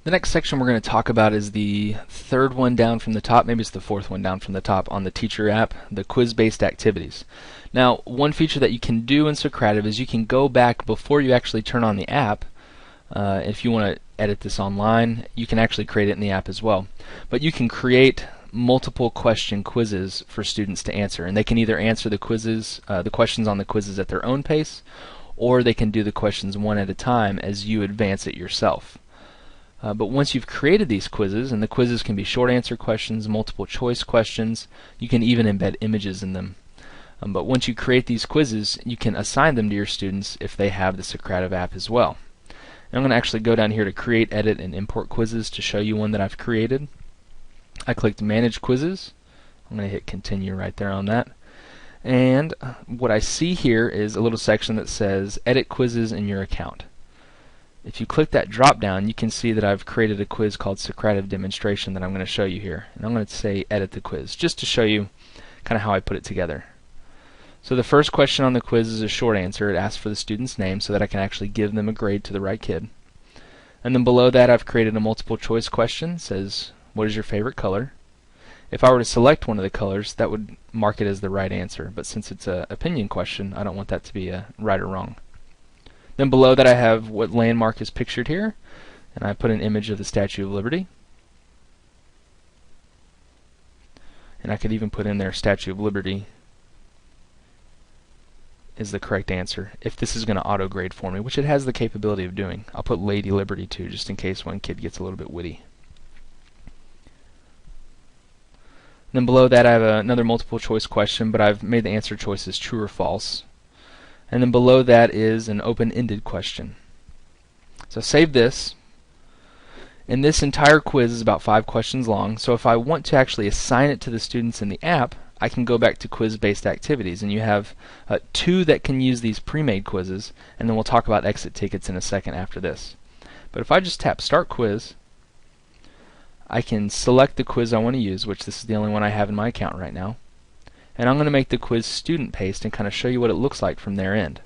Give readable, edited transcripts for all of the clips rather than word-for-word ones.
The next section we're going to talk about is the third one down from the top, maybe it's the fourth one down from the top on the teacher app, the quiz-based activities. Now, one feature that you can do in Socrative is you can go back before you actually turn on the app. If you want to edit this online, you can actually create it in the app as well. But you can create multiple question quizzes for students to answer, and they can either answer the questions on the quizzes at their own pace, or they can do the questions one at a time as you advance it yourself. But once you've created these quizzes, and the quizzes can be short answer questions, multiple choice questions, you can even embed images in them. But once you create these quizzes, you can assign them to your students if they have the Socrative app as well. And I'm going to actually go down here to create, edit, and import quizzes to show you one that I've created. I clicked manage quizzes. I'm going to hit continue right there on that. And what I see here is a little section that says edit quizzes in your account. If you click that drop down, you can see that I've created a quiz called Socrative Demonstration that I'm going to show you here. And I'm going to say edit the quiz just to show you kind of how I put it together. So the first question on the quiz is a short answer. It asks for the student's name so that I can actually give them a grade to the right kid. And then below that I've created a multiple choice question. It says, what is your favorite color? If I were to select one of the colors, that would mark it as the right answer. But since it's an opinion question, I don't want that to be a right or wrong. Then below that I have what landmark is pictured here, and I put an image of the Statue of Liberty. And I could even put in there Statue of Liberty is the correct answer if this is going to auto grade for me, which it has the capability of doing. I'll put Lady Liberty too, just in case one kid gets a little bit witty. Then below that I have another multiple choice question, but I've made the answer choices true or false. And then below that is an open-ended question. So save this. And this entire quiz is about 5 questions long, so if I want to actually assign it to the students in the app, I can go back to quiz-based activities, and you have 2 that can use these pre-made quizzes, and then we'll talk about exit tickets in a second after this. But if I just tap Start Quiz, I can select the quiz I want to use, which this is the only one I have in my account right now. And I'm going to make the quiz student-paced and kind of show you what it looks like from their end.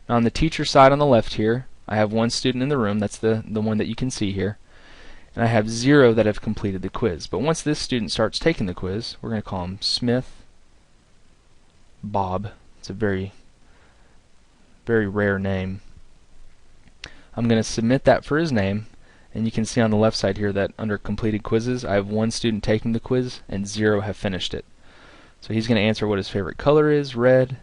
Now on the teacher side on the left here, I have 1 student in the room, that's the one that you can see here. And I have 0 that have completed the quiz. But once this student starts taking the quiz, we're going to call him Smith Bob. It's a very, very rare name. I'm going to submit that for his name, and you can see on the left side here that under completed quizzes, I have 1 student taking the quiz and 0 have finished it. So he's going to answer what his favorite color is, red.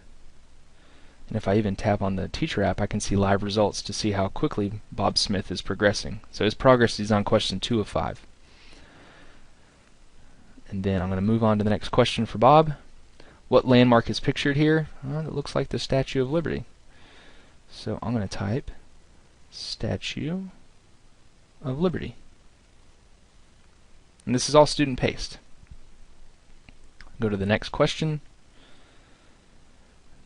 And if I even tap on the teacher app, I can see live results to see how quickly Bob Smith is progressing. So his progress is on question 2 of 5. And then I'm going to move on to the next question for Bob. What landmark is pictured here? Well, it looks like the Statue of Liberty. So I'm going to type Statue of Liberty. And this is all student paced. Go to the next question.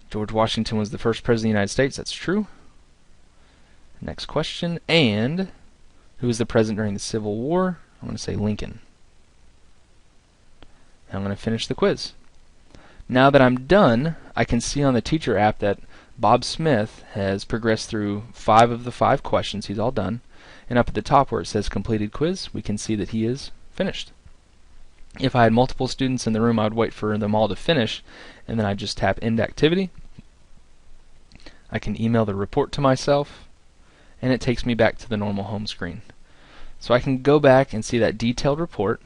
George Washington was the first president of the United States. That's true. Next question. And who was the president during the Civil War? I'm going to say Lincoln. And I'm going to finish the quiz. Now that I'm done, I can see on the teacher app that Bob Smith has progressed through 5 of the 5 questions. He's all done. And up at the top where it says completed quiz, we can see that he is finished. If I had multiple students in the room, I would wait for them all to finish, and then I just tap End Activity. I can email the report to myself, and it takes me back to the normal home screen. So I can go back and see that detailed report,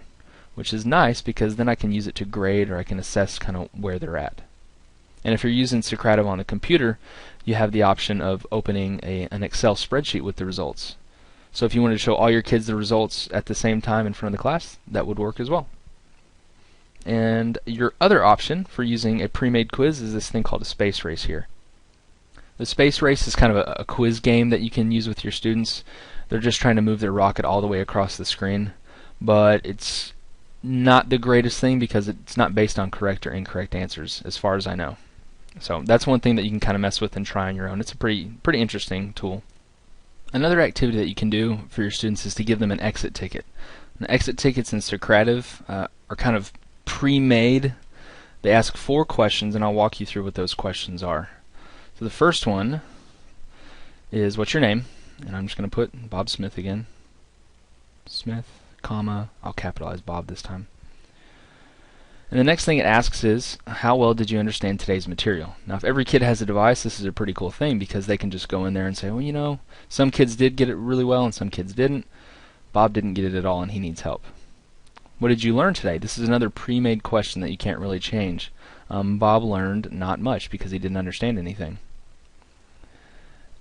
which is nice because then I can use it to grade or I can assess kind of where they're at. And if you're using Socrative on the computer, you have the option of opening an Excel spreadsheet with the results. So if you wanted to show all your kids the results at the same time in front of the class, that would work as well. And your other option for using a pre-made quiz is this thing called a space race here. The space race is kind of a quiz game that you can use with your students. They're just trying to move their rocket all the way across the screen, but it's not the greatest thing because it's not based on correct or incorrect answers as far as I know. So that's one thing that you can kind of mess with and try on your own. It's a pretty interesting tool. Another activity that you can do for your students is to give them an exit ticket. Now, exit tickets in Socrative are kind of pre-made. They ask 4 questions, and I'll walk you through what those questions are. So the first one is, what's your name? And I'm just going to put Bob Smith again. Smith, comma, I'll capitalize Bob this time. And the next thing it asks is, how well did you understand today's material? Now, if every kid has a device, this is a pretty cool thing because they can just go in there and say, well, you know, some kids did get it really well and some kids didn't. Bob didn't get it at all and he needs help. What did you learn today? This is another pre-made question that you can't really change. Bob learned not much because he didn't understand anything.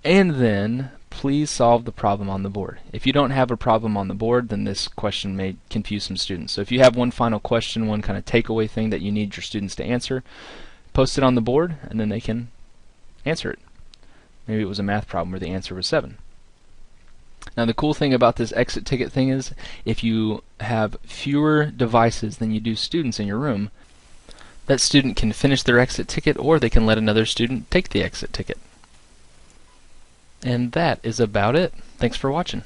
And then, please solve the problem on the board. If you don't have a problem on the board, then this question may confuse some students. So if you have one final question, one kind of takeaway thing that you need your students to answer, post it on the board and then they can answer it. Maybe it was a math problem where the answer was 7. Now the cool thing about this exit ticket thing is if you have fewer devices than you do students in your room, that student can finish their exit ticket or they can let another student take the exit ticket. And that is about it. Thanks for watching.